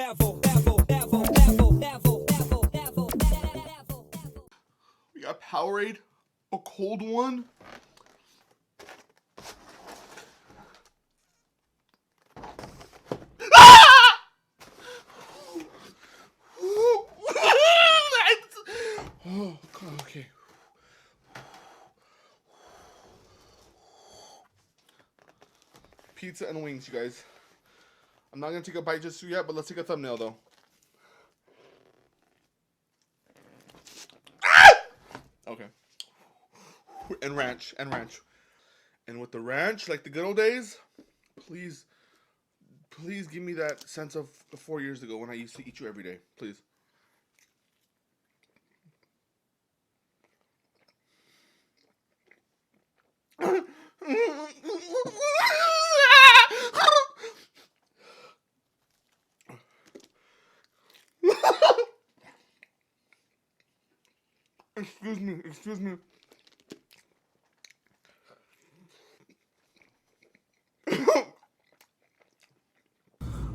We got Powerade, a cold one. Oh, God, okay. Pizza and wings, you guys. I'm not gonna take a bite just yet, but let's take a thumbnail though. Okay. And ranch, and ranch. And with the ranch, like the good old days, please, please give me that sense of 4 years ago when I used to eat you every day. Please. Excuse me, excuse me.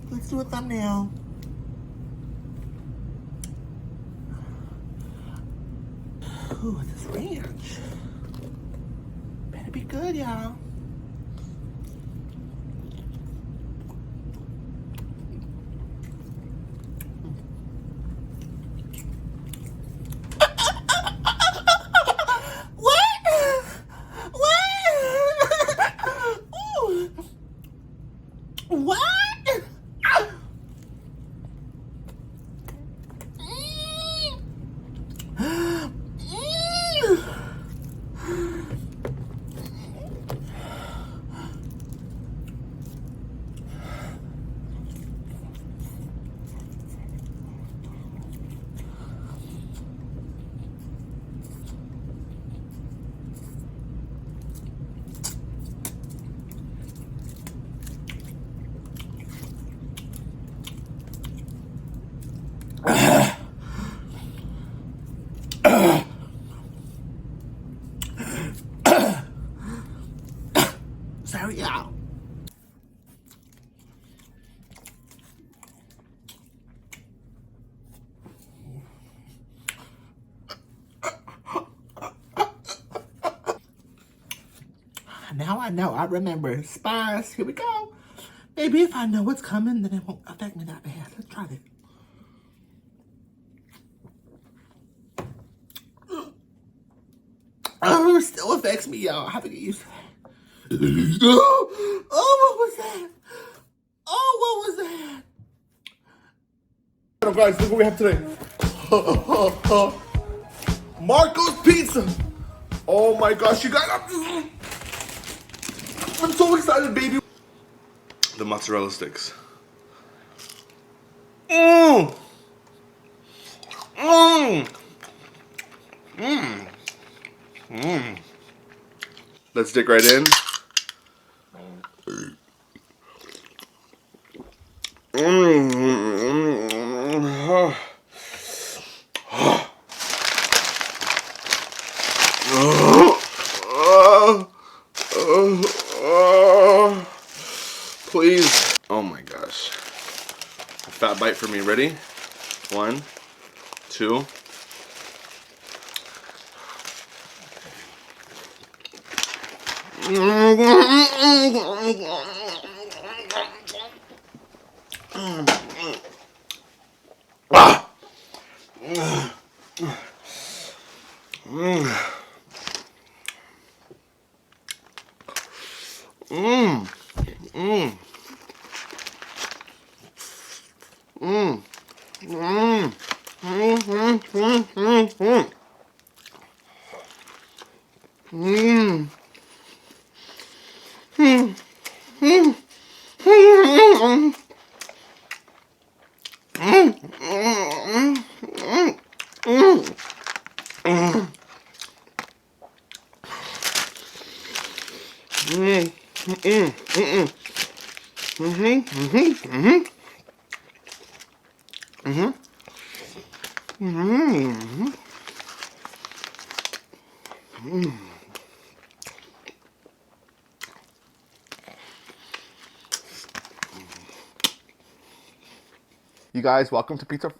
Let's do a thumbnail. Ooh, this ranch. Better be good, y'all. Sorry, y'all. Now I know. I remember. Spice. Here we go. Maybe if I know what's coming, then it won't affect me that bad. Let's try this. Oh, it still affects me, y'all. I have to get used to that. Oh, what was that? Oh, what was that? Oh, guys, look what we have today. Marco's Pizza. Oh my gosh, you guys. I'm so excited, baby. The mozzarella sticks. Mmm. Mmm. Mmm. Mmm. Let's dig right in. Please. Oh my gosh. A fat bite for me. Ready? 1, 2. You guys, welcome to Pizza